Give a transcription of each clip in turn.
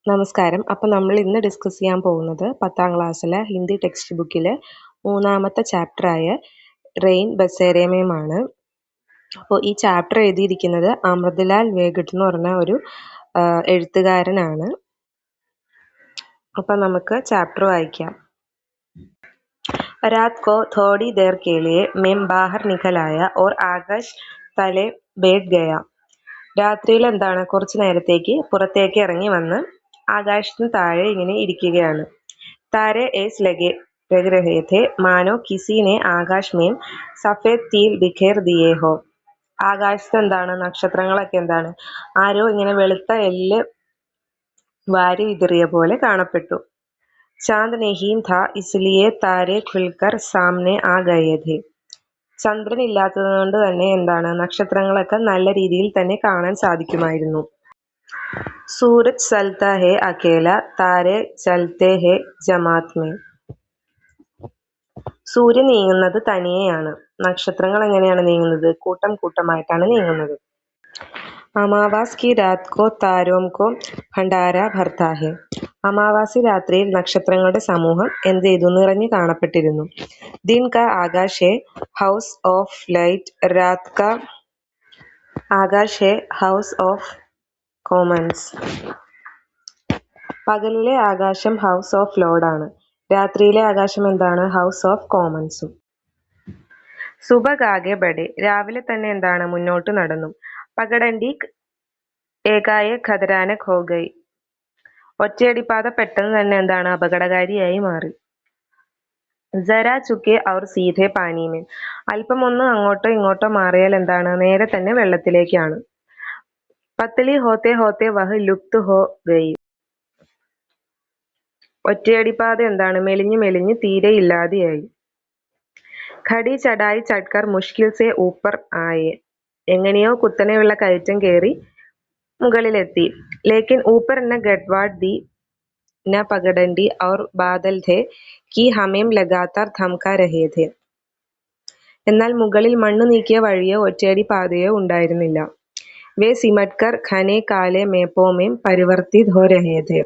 നമസ്കാരം. അപ്പോൾ നമ്മൾ ഇന്ന് ഡിസ്കസ് ചെയ്യാൻ പോകുന്നത് 10ാം ക്ലാസ്സിലെ ഹിന്ദി ടെക്സ്റ്റ് ബുക്കിലെ 3ാമത്തെ ചാപ്റ്ററായ റെയിൻ ബസേരമേമാണ്. അപ്പോൾ ഈ ചാപ്റ്റർ എഴുതിയിരിക്കുന്നത് അമൃതലാൽ വേഗട്ട് എന്ന് പറഞ്ഞ ഒരു എഴുത്തുകാരനാണ്. അപ്പോൾ നമുക്ക് ചാപ്റ്റർ വായിക്കാം. रात को थोड़ी देर के लिए मैं बाहर निकल आया और आकाश तले बैठ गया. രാത്രിയിൽ കുറച്ചു നേരത്തേക്ക് പുറത്തേക്ക് ഇറങ്ങി വന്ന് ആകാശത്തിന് താഴെ ഇങ്ങനെ ഇരിക്കുകയാണ്. താരെ ഏസ് ലഗ് രഹേ थे മാനോ കിസി ने ആകാശ് में സഫേദ് तील बिखेर दिए हो. ആകാശത്ത് നക്ഷത്രങ്ങളൊക്കെ ആരോ ഇങ്ങനെ വെളുത്ത എല്ല് വാരി വിതറിയ പോലെ കാണപ്പെട്ടു. ചാന്ദ് നഹീം ഥാ ഇസ്ലിയെ താരെ ഖുൽക്കർ സാമനെ ആ ഗയേ ഥേ. ചന്ദ്രൻ ഇല്ലാത്തത് കൊണ്ട് തന്നെ നക്ഷത്രങ്ങളൊക്കെ നല്ല രീതിയിൽ തന്നെ കാണാൻ സാധിക്കുമായിരുന്നു. സൂരജ് ചൽത്താ ഹേ അകേല താരെ ചൽത്തേ ഹേ ജമാത് മേ. സൂര്യൻ നീങ്ങുന്നത് തനിയെയാണ്, നക്ഷത്രങ്ങൾ എങ്ങനെയാണ് നീങ്ങുന്നത്? കൂട്ടം കൂട്ടമായിട്ടാണ് നീങ്ങുന്നത്. അമാവാസ് കി രാത് കോ താരോം കോ ഭണ്ഡാര ഭർത്താ ഹേ. അമാവാസി രാത്രിയിൽ നക്ഷത്രങ്ങളുടെ സമൂഹം എന്ത് ചെയ്തു? നിറഞ്ഞു കാണപ്പെട്ടിരുന്നു. ദിൻ കാ ആകാശ് ഹേ ഹൗസ് ഓഫ് ലൈറ്റ്, രാത് കാ ആകാശ് ഹേ ഹൗസ് ഓഫ് കോമൻസ്. പകലിലെ ആകാശം ഹൗസ് ഓഫ് ലോർഡാണ്, രാത്രിയിലെ ആകാശം ഹൗസ് ഓഫ് കോമൺസും. സുബഹ് ആകെ ബഡേ. രാവിലെ തന്നെ മുന്നോട്ട് നടന്നു. പകഡണ്ടി ഏകായേക് ഖതരാനക് ഹോ ഗയി. ഒറ്റയടിപ്പാത പെട്ടെന്ന് തന്നെ അപകടകാരിയായി മാറി. ജരാ ചുക്കെ ഔർ സീധേ പാനി മേ. അല്പം ഒന്ന് അങ്ങോട്ടോ ഇങ്ങോട്ടോ മാറിയാൽ നേരെ തന്നെ വെള്ളത്തിലേക്കാണ്. പത്ലി ഹോത്തെ ഹോത്തെ വഹ് ലുപ്ത് ഹോ ഗയി. ഒറ്റയടിപ്പാത മെലിഞ്ഞ് മെലിഞ്ഞ് തീരെ ഇല്ലാതെയായി. ഖടി ചടായി ചട്കർ മുഷ്കിൽ സെ ഊപ്പർ ആയേ. എങ്ങനെയോ കുത്തനെയുള്ള കയറ്റം കയറി മുകളിലെത്തി. ലേക്കിൻ ഊപ്പർ ന ഗഡ്വാഡ് ദി ന പകഡണ്ടി ഔർ ബാദൽ ഥേ കി ഹമേം ലഗാതാർ ധംകാ രഹേ ഥേ. എന്നാൽ മുകളിൽ മണ്ണ് നീക്കിയ വഴിയോ ഒറ്റയടി പാതയോ ഉണ്ടായിരുന്നില്ല. വേ സിമട്കർ ഘനെ കാലെ മേപ്പോമേം പരിവർത്തിത് ഹോ രഹേ ഥേ.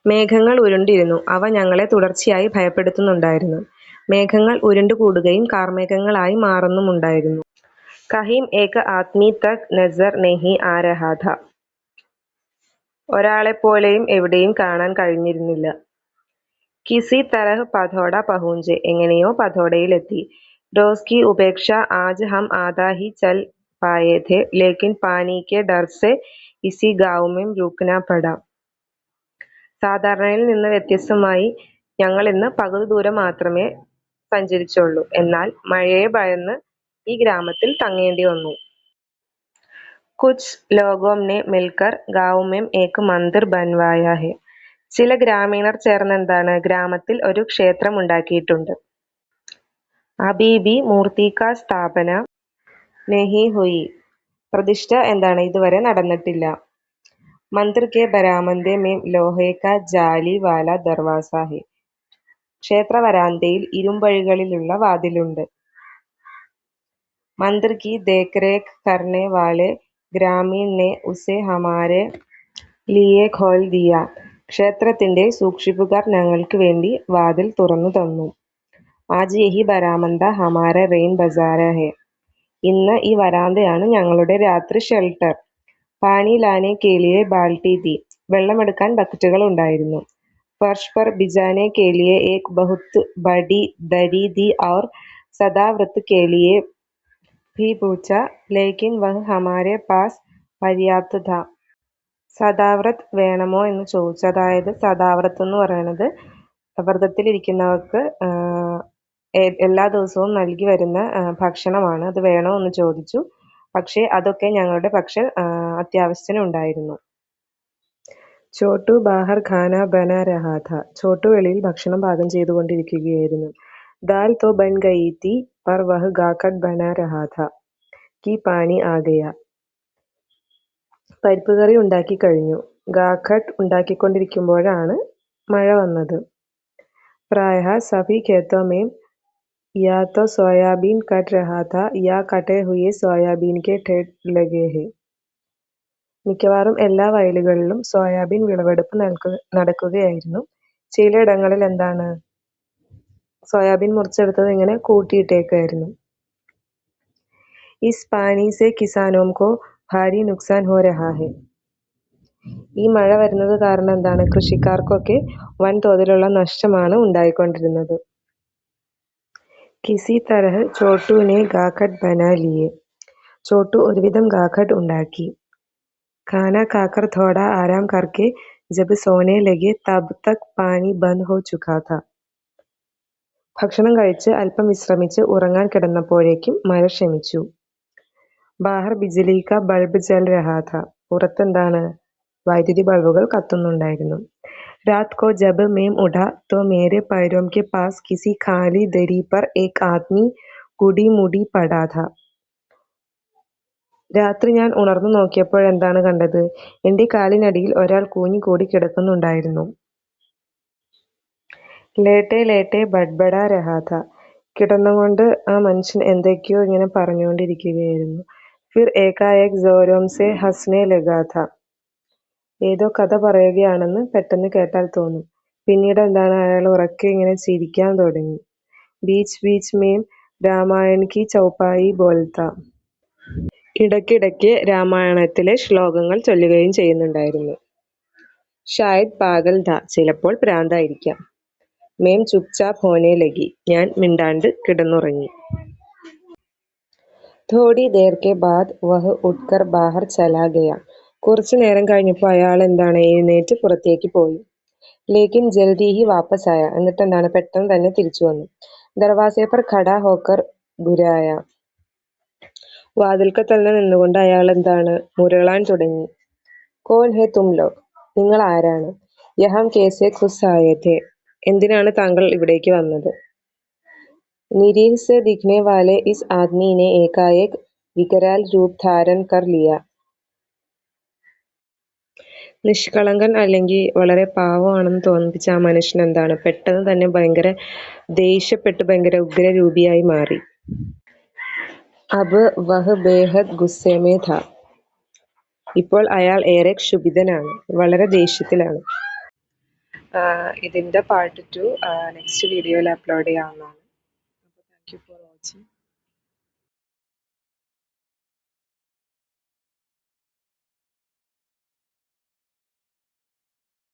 മേഘങ്ങൾ ഉരുണ്ടിരുന്നു, അവ ഞങ്ങളെ തുടർച്ചയായി ഭയപ്പെടുത്തുന്നുണ്ടായിരുന്നു. മേഘങ്ങൾ ഉരുണ്ടുകൂടുകയും കാർമേഘങ്ങളായി മാറുന്നുമുണ്ടായിരുന്നു. കഹീം ഏക ആദ്മി തക് നസർ നഹീ ആ രഹാ ഥാ. ഒരാളെപ്പോലെയും എവിടെയും കാണാൻ കഴിഞ്ഞിരുന്നില്ല. കിസി തരഹ് പഥോഡ പഹൂഞ്ചെ. എങ്ങനെയോ പഥോഡയിലെത്തി. Rose Ki ഉപേക്ഷ Aaj Hum ആധാ he ചൽ പായേ ഥേ ലേക്കിൻ പാനി കെ ഡർ സെ ഇസി ഗാവ് മേം രുക്നാ പടാ. സാധാരണയിൽ നിന്ന് വ്യത്യസ്തമായി ഞങ്ങൾ ഇന്ന് പകുതി ദൂരം മാത്രമേ സഞ്ചരിച്ചുള്ളൂ. എന്നാൽ മഴയെ ഭയന്ന് ഈ ഗ്രാമത്തിൽ തങ്ങേണ്ടി വന്നു. കുച്ച് ലോഗോം നെ മിൽക്കർ ഗാവ് മേം ഏക് മന്ദിർ ബൻവായാ ഹെ. ചില ഗ്രാമീണർ ചേർന്ന് ഗ്രാമത്തിൽ ഒരു ക്ഷേത്രം ഉണ്ടാക്കിയിട്ടുണ്ട്. അബി ഭി മൂർത്തി കാ സ്ഥാപന നഹീ ഹുയി. പ്രതിഷ്ഠ ഇതുവരെ നടന്നിട്ടില്ല. മന്ദിർ കെ ബരാമന്ദെ മേം ലോഹേ കാ ജാലി വാല ദർവാസ ഹെ. ക്ഷേത്ര വരാന്തയിൽ ഇരുമ്പഴികളിലുള്ള വാതിലുണ്ട്. മന്ദിർ കി ദേഖ് കർനെ വാലെ ഗ്രാമീൺ നെ ഉസെ ഹമാരെ ലിയെ ഖോൽ ദിയ. ക്ഷേത്രത്തിന്റെ സൂക്ഷിപ്പുകാർ ഞങ്ങൾക്ക് വേണ്ടി വാതിൽ തുറന്നു തന്നു. ആജ് യഹി ബരാമന്ദ ഹമാര റെയിൻ ബസാര ഹെ. ഇന്ന് ഈ വരാന്തയാണ് ഞങ്ങളുടെ രാത്രി ഷെൽട്ടർ. പാനി ലാനെ കേലിയെ ബാൾട്ടി തി. വെള്ളമെടുക്കാൻ ബക്കറ്റുകൾ ഉണ്ടായിരുന്നു. ഫർഷ് പർ ബിജാനെ കേലിയെ ഏക് ബഹുത് ബഡി ദരി ദി ഔർ സദാവൃത് കേലിയെ ഭി പൂച്ച ലേക്കിൻ വഹ് ഹമാരെ പാസ് പര്യാപ്ത് ഥാ. സദാവ്രത് വേണമോ എന്ന് ചോദിച്ചു. അതായത് സദാവ്രത്ത് എന്ന് പറയുന്നത് വ്രതത്തിലിരിക്കുന്നവർക്ക് എല്ലാ ദിവസവും നൽകി വരുന്ന ഭക്ഷണമാണ്. അത് വേണോ എന്ന് ചോദിച്ചു. പക്ഷേ അതൊക്കെ ഞങ്ങളുടെ പക്ഷെ അത്യാവശ്യത്തിന് ഉണ്ടായിരുന്നു. ചോട്ടു ബാഹർ ഖാന ബന രഹാ ഥാ. ചോട്ടു വെളിയിൽ ഭക്ഷണം പാകം ചെയ്തുകൊണ്ടിരിക്കുകയായിരുന്നു. ദാൽ തോ ബൻ ഗയി തി പർ വഹ് ഗാഖട്ട് ബന രഹാ ഥാ കി പാനി ആ ഗയാ. പരിപ്പ് കറി ഉണ്ടാക്കി കഴിഞ്ഞു. ഗാഖട്ട് ഉണ്ടാക്കിക്കൊണ്ടിരിക്കുമ്പോഴാണ് മഴ വന്നത്. പ്രായഃ സഭി ഖേത്തോ മേം യാ തോ സോയാബീൻ കട്ട് രഹാ ഥാ യാ കട്ടെ ഹുയെ സോയാബീൻ കെ ഠേർ ലഗേ ഹെ. മിക്കവാറും എല്ലാ വയലുകളിലും സോയാബീൻ വിളവെടുപ്പ് നടക്കുകയായിരുന്നു. ചിലയിടങ്ങളിൽ എന്താണ് സോയാബീൻ മുറിച്ചെടുത്തത് ഇങ്ങനെ കൂട്ടിയിട്ടേക്കായിരുന്നു. ഇസ് പാനി സെ കിസാനോം കോ ഭാരി നുക്സാൻ ഹോ രഹാ ഹെ. ഈ മഴ വരുന്നത് കാരണം എന്താണ് കൃഷിക്കാർക്കൊക്കെ വൻതോതിലുള്ള നഷ്ടമാണ് ഉണ്ടായിക്കൊണ്ടിരുന്നത്. കിസി തരഹ് ചോട്ടുവിനെ ഗാഖട്ട് ബനാ ലിയേ. ചോട്ടു ഒരുവിധം ഗാഖട്ട് ഉണ്ടാക്കി. खाना खाकर थोड़ा आराम करके जब सोने लगे तब तक पानी बंद हो चुका था. ഭക്ഷണം കഴിച്ച് അല്പം വിശ്രമിച്ച് ഉറങ്ങാൻ കിടന്നപ്പോഴേക്കും മഴ ശമിച്ചു. ബാഹർ ബിജ്ലി കാ ബൾബ് ജൽ രഹാ ഥാ. പുറത്തെന്താണ് വൈദ്യുതി ബൾബുകൾ കത്തുന്നുണ്ടായിരുന്നു. രാത് കോ ജബ് മേം ഉഠാ തോ മേരെ പൈരോം കെ പാസ് കിസി ഖാലി ദരി പർ ഏക് ആദ്മി കുടി മുടി പടാ ഥാ. രാത്രി ഞാൻ ഉണർന്നു നോക്കിയപ്പോഴെന്താണ് കണ്ടത്? എന്റെ കാലിനടിയിൽ ഒരാൾ കൂനിക്കൂടി കിടക്കുന്നുണ്ടായിരുന്നു. ലേട്ടെ ലേട്ടെ ബഡ്ബഡാ രഹാ ഥാ. കിടന്നുകൊണ്ട് ആ മനുഷ്യൻ എന്തൊക്കെയോ ഇങ്ങനെ പറഞ്ഞുകൊണ്ടിരിക്കുകയായിരുന്നു. ഫിർ ഏകാഏക് സോരോം സെ ഹസ്നെ ലഗാ ഥാ. ഏതോ കഥ പറയുകയാണെന്ന് പെട്ടെന്ന് കേട്ടാൽ തോന്നും. പിന്നീട് എന്താണ് അയാൾ ഉറക്കെ ഇങ്ങനെ ചിരിക്കാൻ തുടങ്ങി. ബീച്ച് ബീച്ച് മേം രാമായൺ കി ചൗപായി ബോൽത്താ. ഇടയ്ക്കിടയ്ക്ക് രാമായണത്തിലെ ശ്ലോകങ്ങൾ ചൊല്ലുകയും ചെയ്യുന്നുണ്ടായിരുന്നു. ഷായദ് പാഗൽ ഥാ. ചിലപ്പോൾ ഭ്രാന്തായിരിക്കാം. മേം ചുപ്ചാപ് ഹോനെ ലഗി. ഞാൻ മിണ്ടാണ്ട് കിടന്നുറങ്ങി. തോടി ദേർ കെ ബാദ് വഹ് ഉഠ്കർ ബാഹർ ചലാ ഗയാ. കുറച്ചു നേരം കഴിഞ്ഞപ്പോൾ അയാൾ എന്താണ് എഴുന്നേറ്റ് പുറത്തേക്ക് പോയി. ലേക്കിൻ ജൽദി ഹി വാപ്പസ് ആയ. എന്നിട്ട് എന്താണ് പെട്ടെന്ന് തന്നെ തിരിച്ചു വന്നു. ദർവാസെ പർ ഖടാ ഹോക്കർ ഗുരായ. വാതിൽക്കൽ തന്നെ നിന്നുകൊണ്ട് അയാൾ എന്താണ് മുരളാൻ തുടങ്ങി. കോൻ ഹെ തും ലോഗ്. നിങ്ങൾ ആരാണ്? യഹാം കേസെ ഖുസ് ആയേ ഥേ. എന്തിനാണ് താങ്കൾ ഇവിടേക്ക് വന്നത്? നിരീഹ് സെ ദിഖ്നെ വാലെ ഇസ് ആദ്മി നെ ഏകാഏക് വികരാൽ രൂപ് ധാരൻ കർ ലിയ. നിഷ്കളങ്കൻ അല്ലെങ്കിൽ വളരെ പാവമാണെന്ന് തോന്നിപ്പിച്ച ആ മനുഷ്യൻ എന്താണ് പെട്ടെന്ന് തന്നെ ഭയങ്കര ദേഷ്യപ്പെട്ട് ഭയങ്കര ഉഗ്രരൂപിയായി മാറി. അബ് വഹ് ബേഹദ് ഗുസ്സേ മേ ഥാ. ഇപ്പോൾ അയാൾ ഏറെ ക്ഷുഭിതനാണ്, വളരെ ദേഷ്യത്തിലാണ്. ഇതിന്റെ പാർട്ട് 2 നെക്സ്റ്റ് വീഡിയോയിൽ അപ്ലോഡ് ചെയ്യാവുന്നതാണ്. Thank you for watching.